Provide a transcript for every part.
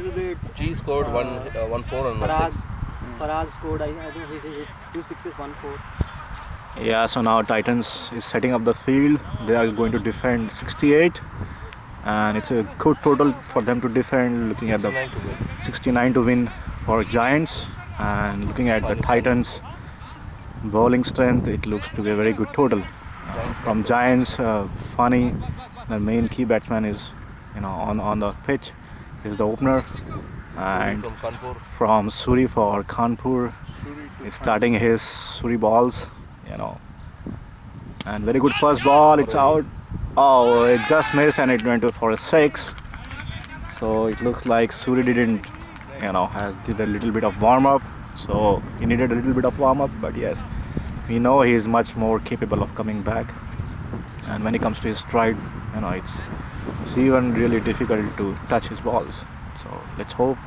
little bit. G scored 1-4 and 1-6. Parag scored, I think he hit 2 6s, 1-4. Yeah, so now Titans is setting up the field. They are going to defend 68, and it's a good total for them to defend. Looking at the 69 to win for Giants, and looking at the Titans bowling strength, it looks to be a very good total. From Giants, Funny, the main key batsman is, on the pitch. Is the opener, and From Kanpur. from Suri for Kanpur is starting his Suri balls, and very good first ball. It's out. Oh, it just missed and it went for a 6. So it looks like Suri didn't, did a little bit of warm up. So he needed a little bit of warm up, but yes, we know he is much more capable of coming back. And when it comes to his stride, it's even really difficult to touch his balls. So let's hope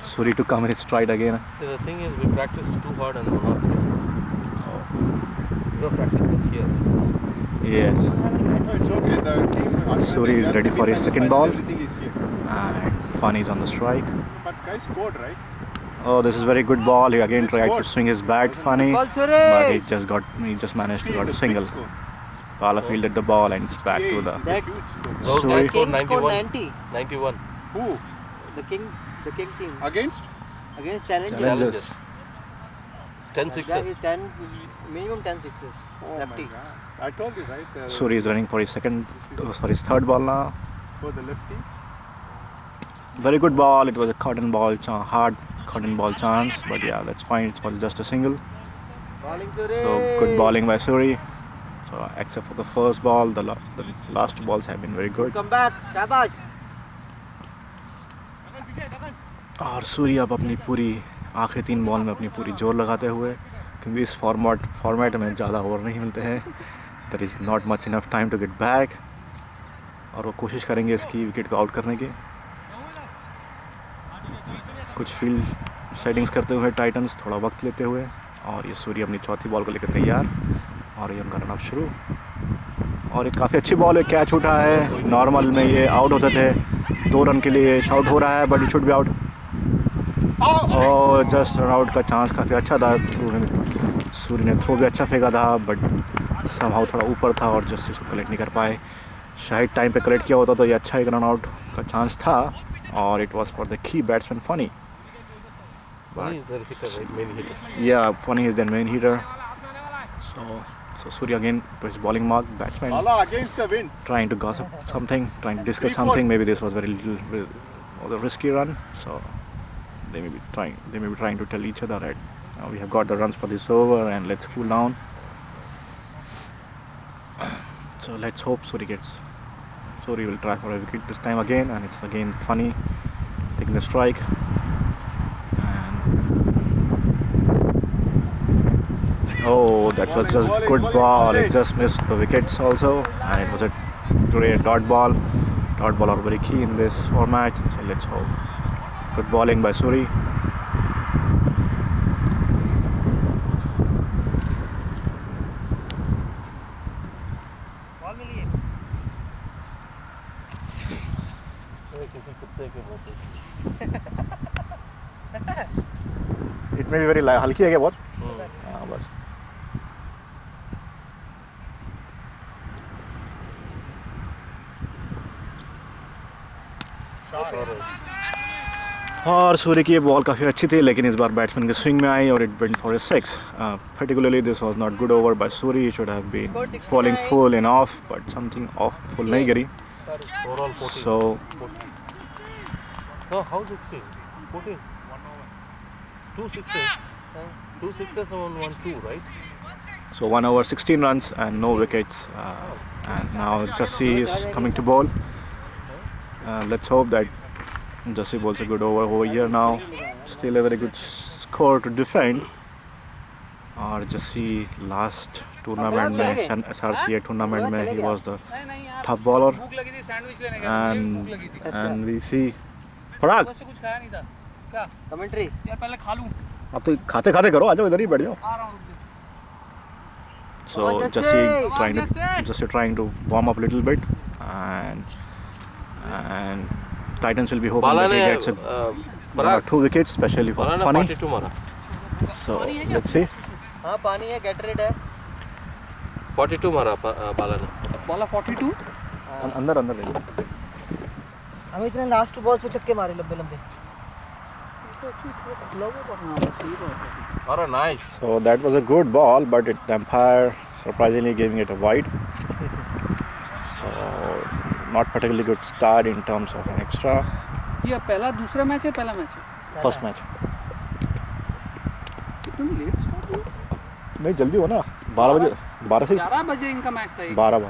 Suri to come in his stride again. The thing is, we practice too hard and we're not. We don't practice much here. Yes. It's okay. Suri is ready for his second ball. Everything is here. And Funny is on the strike. But guys scored, right? Oh, this is very good ball. He again tried to swing his bat, Funny, Ball, Suri! but he just managed to get a Big single. score. Bala fielded the ball and it's back to the. It's a huge score. Those Suri. guys scored King scored 91. 90. 91. Who? The King team Against? against Challengers. Challengers. 10 That is sixes. 10, minimum 10 sixes. Oh Lefty. my God. I told you, right? Suri is running for his his third ball now. For the lefty. Very good ball. It was a hard cotton ball chance, but yeah, that's fine. It was just a single. Bowling Suri. So good bowling by Suri. So except for the first ball, the last two balls have been very good. Come back. Shabash. और सूरी अब अपनी पूरी आखिरी 3 ball में अपनी पूरी जोर लगाते हुए, क्योंकि इस फॉर्मेट में ज़्यादा ओवर नहीं मिलते हैं. There is not much enough time to get back, और वो कोशिश करेंगे इसकी विकेट को आउट करने की. कुछ फील्ड सेटिंग्स करते हुए टाइटन्स थोड़ा वक्त लेते हुए, और ये सूरी अपनी चौथी बॉल को लेकर तैयार, और ये उनका रन अप शुरू. और एक काफ़ी अच्छी बॉल है, कैच उठा है. नॉर्मल में ये आउट होते थे, 2 रन के लिए शाउट हो रहा है, but it should be out. और जस्ट रन आउट का चांस काफ़ी अच्छा था. सूर्य ने थ्रो भी अच्छा फेंका था, बट समहाउ थोड़ा ऊपर था और जस्ट इसको कलेक्ट नहीं कर पाए. शायद टाइम पे कलेक्ट किया होता तो ये अच्छा एक रन आउट का चांस था, और it was for the key batsman Funny. Funny is their hitter, right? Main hitter. Yeah, Funny is their main hitter. So Surya again to his bowling mark, batsman Bala against the wind. trying to gossip something, trying to discuss 3-4. something. Maybe this was very little of a risky run, so they may be trying to tell each other that we have got the runs for this over and let's cool down. So let's hope Suri will try for a wicket this time again, and it's again Funny taking the strike. Oh, that was just good ball. It just missed the wickets also, and it was a dot ball. Dot ball are very key in this format, so let's hope. Good bowling by Suri. Ball मिली है. किसी कुत्ते के बोलते. It may be very हल्की है क्या बहुत? हाँ बस. और सूर्य की ये बॉल काफ़ी अच्छी थी, लेकिन इस बार बैट्समैन के स्विंग में आई और it went for a 6. Particularly this was not good over by Suri. He should have been Scored 69. bowling full and off, but something off full नहीं गिरी. Overall 14. So 14. No, how 16? 14. 2 sixes. 2 sixes and 1-2, right? So 1 over 16 runs and no wickets. And now Jassi is coming to bowl. Let's hope that Jassi bowls a good over here now. Still a very good score to defend. और Jassi last tournament में SRCA tournament में he was the top bowler. And we see फराग Commentary. आप तो खाते खाते करो, आ जाओ इधर ही बैठ जाओ. So Jassi trying to warm up a little bit, and Titans will be hoping Bala that he ने gets one or Parag, 2 wickets, especially for Bala ने Funny. 42 मारा. So let's see. हाँ पानी है, गेटरेड है. 42 मारा बाला ने. बॉला 42. अंदर अंदर हम इतने लास्ट बॉल्स पे छक्के मारे लंबे लंबे. Alright, nice. So that was a good ball, but the umpire surprisingly giving it a wide. So not particularly good start in terms of an extra. ये पहला दूसरा मैच है, पहला मैच है. First match. कितनी लेट स्टार्ट हुआ? नहीं जल्दी हो ना 12 बजे 12 से 11 बजे इनका मैच था. 12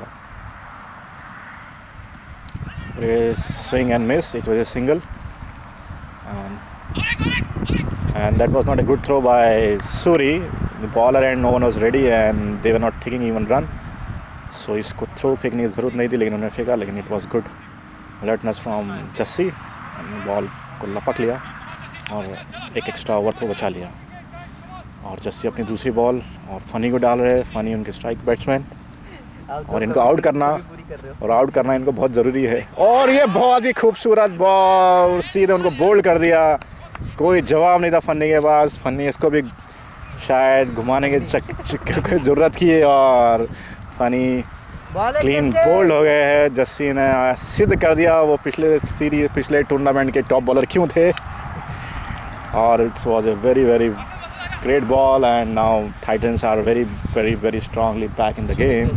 swing and miss. It was a single, and that was not a good throw by Suri. The bowler and no one was ready, and they were not taking even run. So इसको throw फेंकने की ज़रूरत नहीं थी, लेकिन उन्होंने फेंका. लेकिन it was good alertness from Jassi, and ball को लपक लिया और एक एक्स्ट्रा ओवर थ्रो बचा लिया. और जस्सी अपनी दूसरी बॉल और फनी को डाल रहे हैं. फनी उनके स्ट्राइक बैट्समैन, और इनको आउट करना इनको बहुत ज़रूरी है. और ये बहुत ही खूबसूरत बॉल सीधे उनको बोल्ड कर दिया. कोई जवाब नहीं था फनी के पास. फनी इसको भी शायद घुमाने के की ज़रूरत की है, और फनी क्लीन बोल्ड हो गए हैं. जस्सी ने सिद्ध कर दिया वो पिछले टूर्नामेंट के टॉप बॉलर क्यों थे. और it was a very very great ball, and now Titans are very strongly back in the game.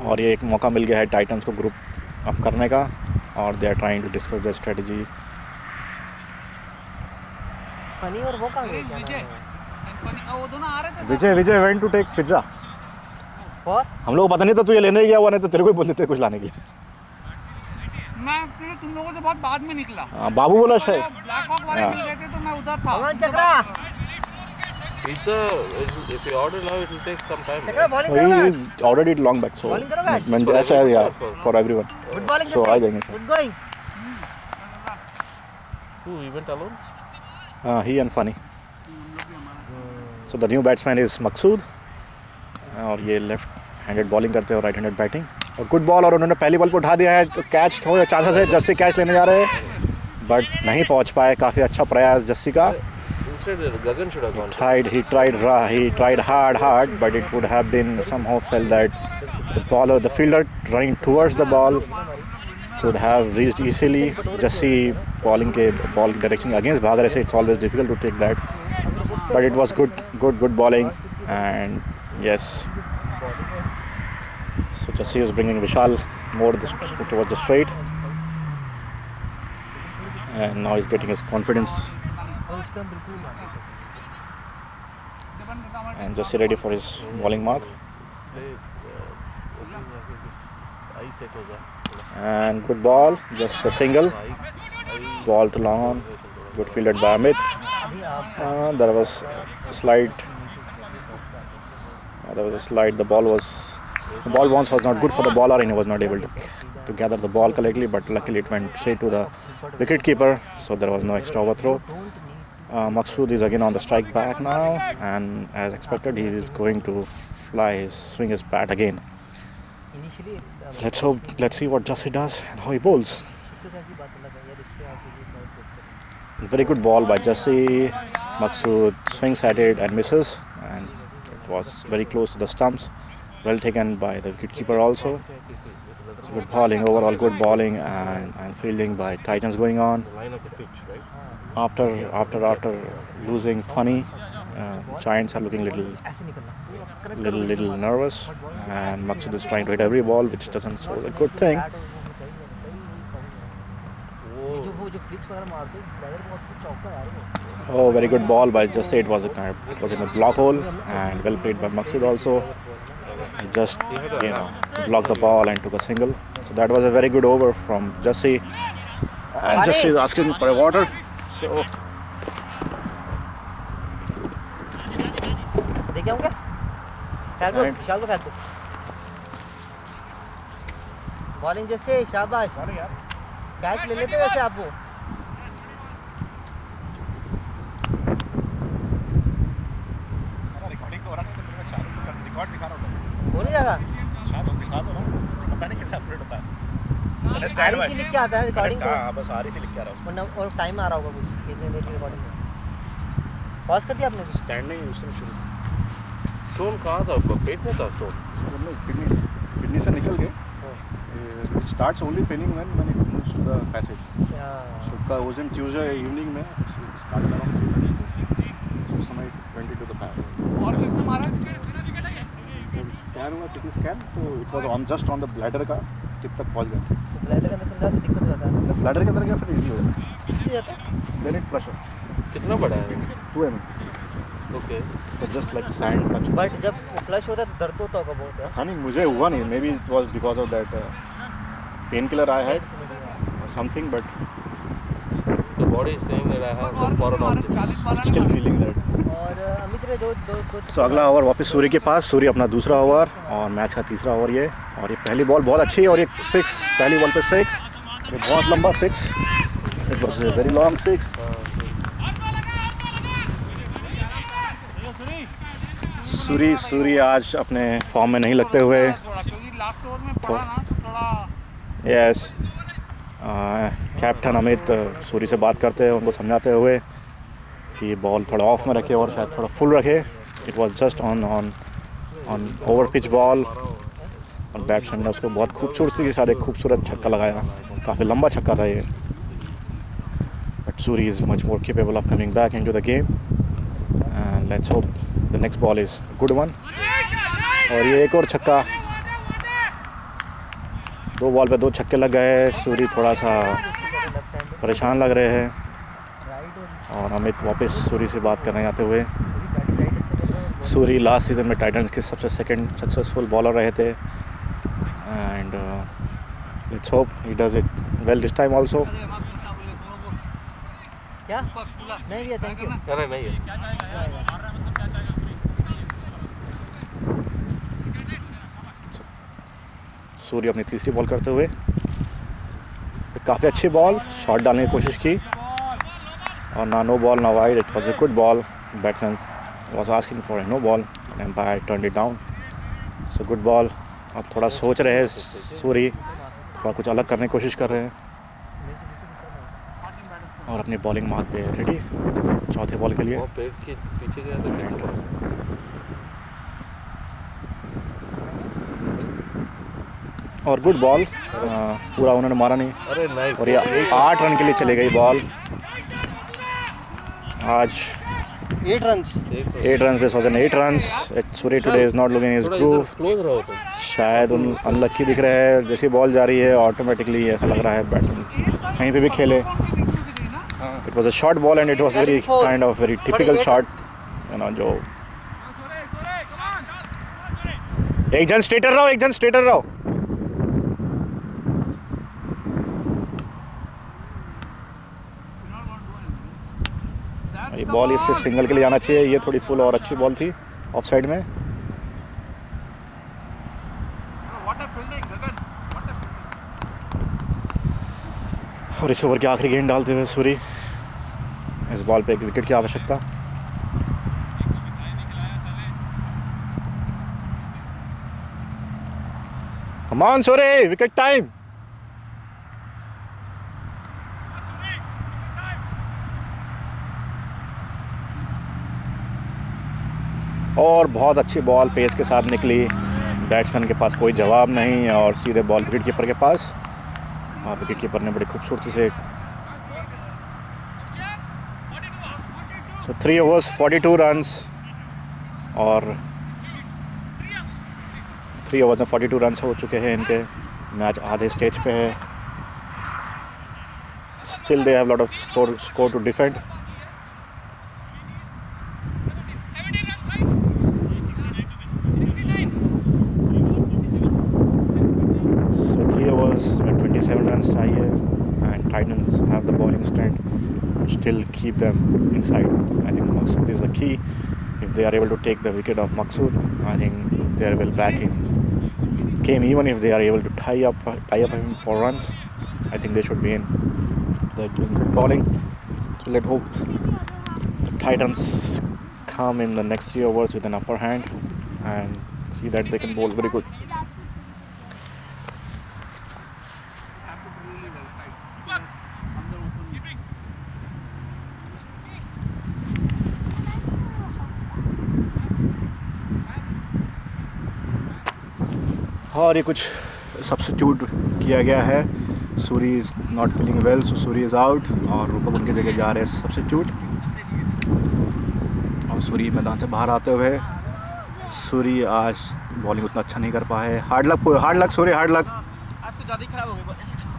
और ये एक मौका मिल गया है टाइटन्स को ग्रुप अप करने का, और they are trying to discuss the strategy. Funny और वो कहाँ गए? वो दोनों आ रहे थे. Vijay went to take pizza. और हम लोग पता नहीं था तू ये लेने गया हुआ, नहीं तो तेरे को ही बोल देते कुछ लाने के लिए. मैं एक्चुअली तुम लोगों से बहुत बाद में निकला. बाबू बोला शायद. ब्लैक हॉक वाले मिल गए थे तो मैं उधर था. अमन चक्रा If you order now, it will take some time. Chakra bowling करो ना. He ordered it long back, so Bowling करोगे आज? मैं ऐसा है यार for everyone. Good bowling So आ जाएंगे. Good going. Who, you went alone? He and Funny. So the new batsman is Maqsood, और ये लेफ्ट हैंडेड बॉलिंग करते हैं और राइट हैंडेड बैटिंग. और गुड बॉल, और उन्होंने पहली बॉल पे उठा दिया है तो कैच हो चांसेस है. जस्सी कैच लेने जा रहे हैं बट नहीं पहुंच पाए. काफ़ी अच्छा प्रयास जस्सी का. Instead, Gagan should have gone. He tried hard, but it would have been somehow felt that the fielder running towards the ball could have reached easily. Jassi ball direction against भाग रहे थे. It's always difficult to take that, but it was good bowling, and yes. So Jassi is bringing Vishal more towards the straight, and now he's getting his confidence. And Jassi ready for his bowling mark. And good ball, just a single. Ball to long on. Good fielded by Amit. There was a slide. The ball bounce was not good for the bowler, and he was not able to gather the ball correctly. But luckily, it went straight to the wicket keeper, so there was no extra overthrow. Maqsood is again on the strike back now, and as expected, he is going to swing his bat again. So let's see what Jassi does and how he bowls. Very good ball by Jassi. Maqsood swings at it and misses, and it was very close to the stumps. Well taken by the wicketkeeper also. It's good bowling, overall good bowling, and fielding by Titans going on. The line of the pitch, right? After losing Funny, Giants are looking little nervous, and Maqsood is trying to hit every ball, which doesn't show a good thing. Oh, very good ball by Jassi. It was in the block hole, and well played by Maqsood also. He just blocked the ball and took a single. So that was a very good over from Jassi. And Jassi is asking for a water. So देखे होंगे? फेंक दो, विशाल को फेंक दो. Bowling जैसे शाबाश. Catch ले लेते वैसे आप वो. REC लिख के आता है रिकॉर्डिंग हाँ बस REC लिख के आ रहा हूँ। और टाइम आ रहा होगा कुछ कितने देर की रिकॉर्डिंग है। पॉज कर दिया आपने? स्टैंड नहीं उस दिन शुरू स्टोन कहाँ था आपका? पेट में था स्टोन? किडनी से निकल गए। It starts only paining when it moves to the passage. So उस दिन Tuesday evening में started around 3:30. So समय 20 to the passage. और कितना मारा? स्कैन हुआ कितनी स्कैन तो it was on just on the bladder का टिप तक पहुंच गया। ब्लैडर के अंदर चल जाता दिक्कत हो जाता है। ब्लैडर के अंदर गया फिर इजी हो जाता इसी जाता है। देन इट फ्लश कितना बड़ा है? 2 mm ओके। तो just like sand touch. But जब फ्लश होता है तो दर्द होता होगा बहुत यार। हाँ नहीं मुझे हुआ नहीं may be it was because of that pain killer I had or something but The body is saying that I have some foreign object. 40 मारा still feeling that. और अमित रे दो सो अगला ओवर वापस सूर्य के पास। सूर्य अपना दूसरा ओवर और मैच का तीसरा ओवर ये। और ये पहली बॉल बहुत अच्छी और ये 6 पहली बॉल पे 6 ये बहुत लंबा 6 it was a very long 6। सूर्य आज अपने फॉर्म में नहीं लगते हुए क्योंकि लास्ट ओवर में पड़ा ना तो थोड़ा यस कैप्टन अमित सूर्य से बात करते हैं उनको समझाते हुए कि बॉल थोड़ा ऑफ में रखे और शायद थोड़ा फुल रखे। It was just on over pitch ball और बैट्समैन ने उसको बहुत खूबसूरती के साथ एक खूबसूरत छक्का लगाया। काफ़ी लंबा छक्का था ये but Surya is much more capable of coming back into the game and let's hope the next ball is good one. और ये एक और छक्का 2 बॉल पे 2 छक्के लग गए। सूर्य थोड़ा सा परेशान लग रहे हैं और अमित वापस सूर्य से बात करने आते हुए। सूर्य लास्ट सीज़न में टाइटंस के सबसे सेकंड सक्सेसफुल बॉलर रहे थे and let's hope he does it well this time also. क्या नहीं भैया थैंक यू। अरे नहीं है। सूर्य अपनी तीसरी बॉल करते हुए काफ़ी अच्छी बॉल शॉट डालने की कोशिश की और ना no ball no wide. It was a good ball. Batsman was asking for a no ball and umpire turned it down. So good ball. अब थोड़ा सोच रहे हैं सूर्य थोड़ा कुछ अलग करने की कोशिश कर रहे हैं और अपनी बॉलिंग मार्क पे रेडी चौथे बॉल के लिए। वो पेट के पीछे गया था। और गुड बॉल पूरा उन्होंने मारा नहीं अरे नाइस। और ये 8 रन के लिए चली गई बॉल। आज 8 run 8 runs. This was an 8 runs. Surya today is not looking his groove. Close रहो तुम। शायद उन अनलक्की दिख रहे हैं। जैसी बॉल जा रही है ऑटोमेटिकली ऐसा लग रहा है बैट्समैन कहीं पे भी खेले। It was a short ball and it was very kind of very typical shot. You know जो एक जन स्ट्रेटर रहो। ये बॉल इस सिर्फ सिंगल के लिए जाना चाहिए। ये थोड़ी फुल और अच्छी बॉल थी ऑफ साइड में। और इस ओवर की आखिरी गेंद डालते हुए सूर्य इस बॉल पे एक विकेट की आवश्यकता। Come on Surya wicket time. और बहुत अच्छी बॉल पेस के साथ निकली। बैट्समैन के पास कोई जवाब नहीं और सीधे बॉल विकेट कीपर के पास और विकेट कीपर ने बड़ी खूबसूरती से सो 3 overs 42 रन्स और 3 overs में 42 रन्स हो चुके हैं इनके। मैच आधे स्टेज पे है। Still they have lot of score to defend. So 3 overs में 27 runs चाहिए and Titans have the bowling strength to still keep them inside. I think Maqsood is the key. If they are able to take the wicket of Maqsood, I think they are well back in game. Even if they are able to tie up him for runs, I think they should be in. They're doing good bowling. So let's hope the Titans come in the next 3 overs with an upper hand and see that they can bowl very good. और ये कुछ substitute किया गया है. Suri is not feeling well, so Suri is out और रूपक उनकी जगह जा रहे हैं सब्स्टिट्यूट. और सूरी मैदान से बाहर आते हुए, सूरी आज बॉलिंग उतना अच्छा नहीं कर पाए. Hard luck Suri, hard luck. आज तो ज़्यादा ही खराब हो गई.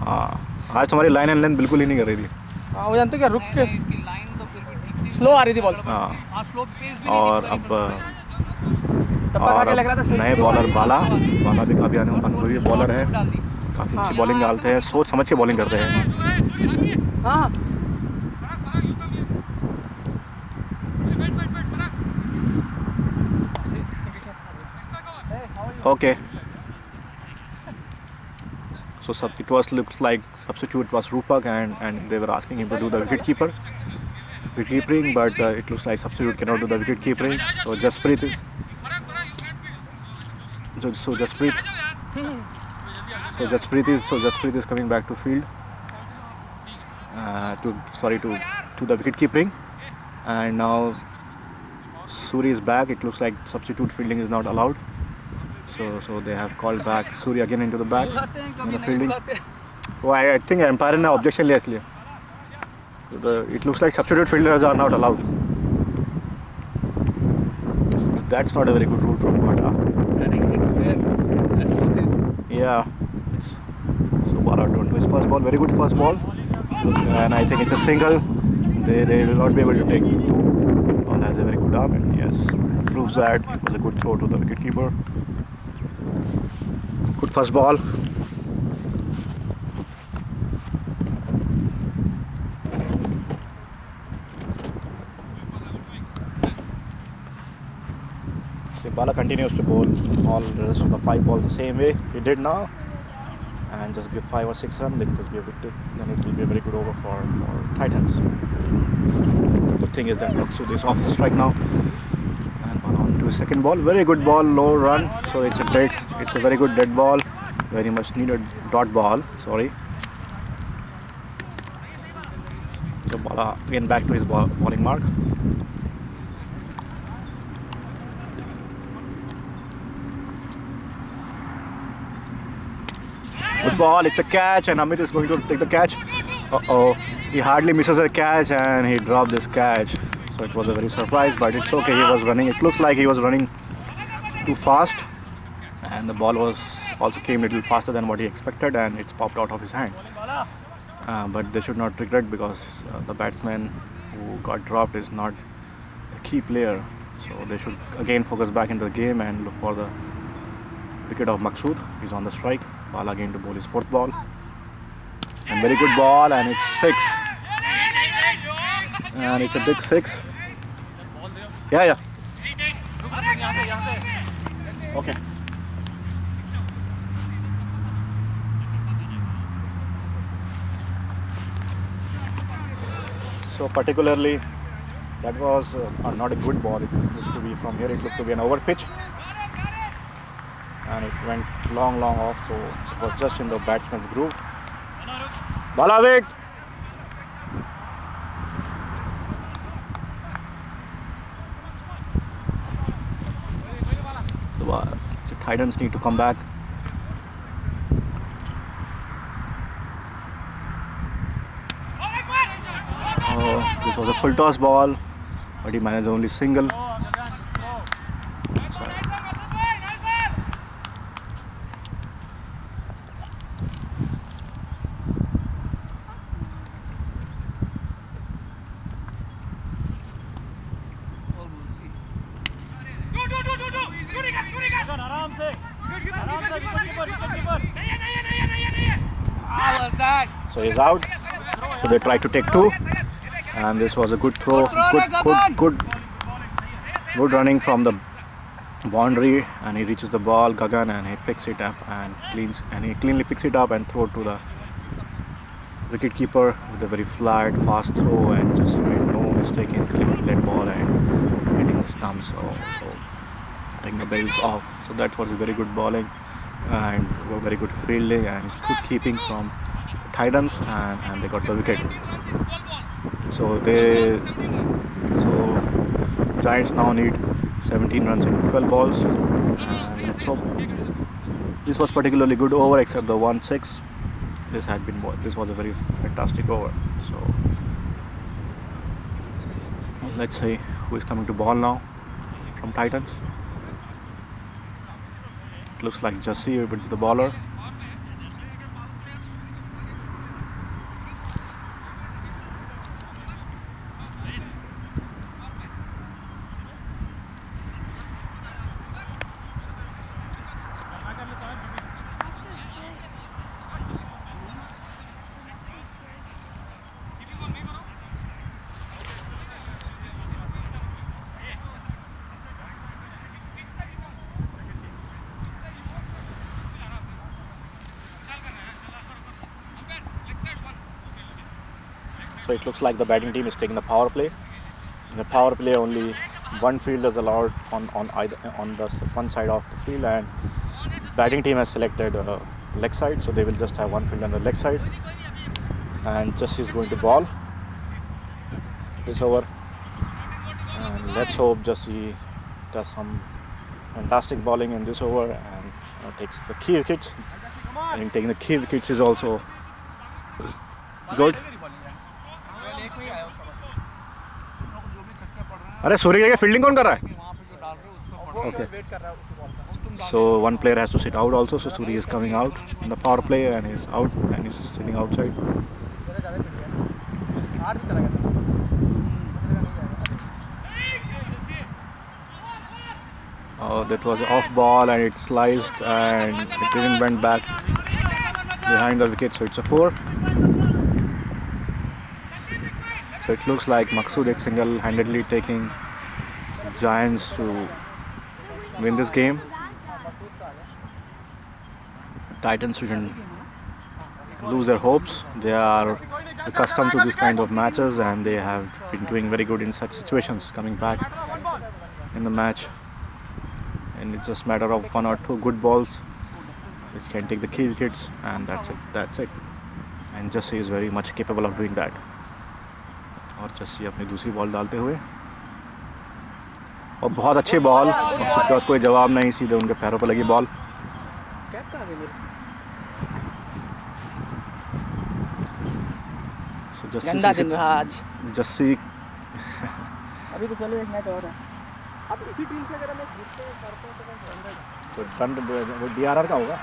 हाँ, आज तुम्हारी लाइन एंड लेंथ बिल्कुल ही नहीं कर रही थी. हाँ, वो जानते क्या, रुक के इसकी लाइन तो फिर भी ठीक थी, स्लो आ रही थी बॉल. हाँ, स्लो पेस भी और नहीं अब नए बॉलर बाला भी काफ़ी अनुभवी बॉलर है. काफ़ी अच्छी बॉलिंग डालते हैं, सोच समझ के बॉलिंग करते हैं. हाँ. Okay. So it was looks like substitute was Rupak and they were asking him to do the wicket keeping, but it looks like substitute cannot do the wicket keeping. So Jasprit is coming back to field. To the wicket keeping, and now Suri is back. It looks like substitute fielding is not allowed. So they have called back Suri again into the back in the fielding. Oh, I think umpire ने objection लिया इसलिए. It looks like substitute fielders are not allowed. That's not a very good rule from Bata. I think it's fair. That's what's fair. Yeah. So Bala don't do his first ball. Very good first ball. And I think it's a single. They will not be able to take two. Ball has a very good arm, and yes, proves that it was a good throw to the wicketkeeper. Good first ball. So Bala continues to bowl all the rest of the 5 balls the same way he did now, and just give 5 or 6 runs. Then it will be a very good over for Titans. The good thing is that Maksud is off the strike now, and on to his second ball. Very good ball, low run. So it's a very good dead ball. Very much needed dot ball. Sorry. So Bala again back to his bowling mark. Good ball, it's a catch, and Amit is going to take the catch. He hardly misses a catch and he dropped this catch. So it was a very surprise, but it's okay. He was running. It looks like he was running too fast, and the ball also came a little faster than what he expected, and it's popped out of his hand. But they should not regret, because the batsman who got dropped is not the key player. So they should again focus back into the game and look for the wicket of Maksud. He's on the strike. Bala again to bowl his 4th ball. And very good ball, and it's 6. And it's a big 6. Yeah. Okay. So particularly, that was not a good ball. It looked to be from here. It looked to be an over pitch, and it went long off. So it was just in the batsman's groove. Bala, wait. So the Titans need to come back. This was a full toss ball, but he managed only single. So he's out. So they tried to take 2, and this was a good throw. Good running from the boundary, and he reaches the ball, Gagan, and he picks it up and he cleanly picks it up and throw to the wicketkeeper with a very flat, fast throw, and just made no mistake in cleaning that ball and hitting the stumps. So taking the bails off. So that was a very good bowling and very good fielding and good keeping from the Titans, and they got the wicket. So Giants now need 17 runs in 12 balls, and let's hope This was particularly good over, except the 1-6. This was a very fantastic over. So let's see who is coming to ball now from Titans. It looks like Jassi with the bowler. So it looks like the batting team is taking the power play. In the power play, only one field is allowed on the one side of the field, and batting team has selected leg side, so they will just have one field on the leg side. And Jassi is going to ball this over, and let's hope Jassi does some fantastic bowling in this over and takes the key wickets. And taking the key wickets is also good. अरे सूर्य की fielding कौन कर रहा है? Okay. So one player has to sit out also. So Suri is coming out in the power play and he's out and he's sitting outside. Oh, that was off ball and it sliced and it didn't went back behind the wicket. So it's a 4. So it looks like Maqsood is single-handedly taking Giants to win this game. Titans shouldn't lose their hopes. They are accustomed to this kind of matches and they have been doing very good in such situations, coming back in the match. And it's just a matter of 1 or 2 good balls which can take the key wickets, and that's it. And Jassi is very much capable of doing that. और जस्सी अपनी दूसरी ball डालते हुए, और बहुत अच्छी ball, मकसूद के पास कोई जवाब नहीं, सीधे उनके पैरों पर लगी बॉल. जस्सी अभी तो चलो एक मैच और है. अब इसी टीम से अगर हम जीतते हैं तो DRR का होगा.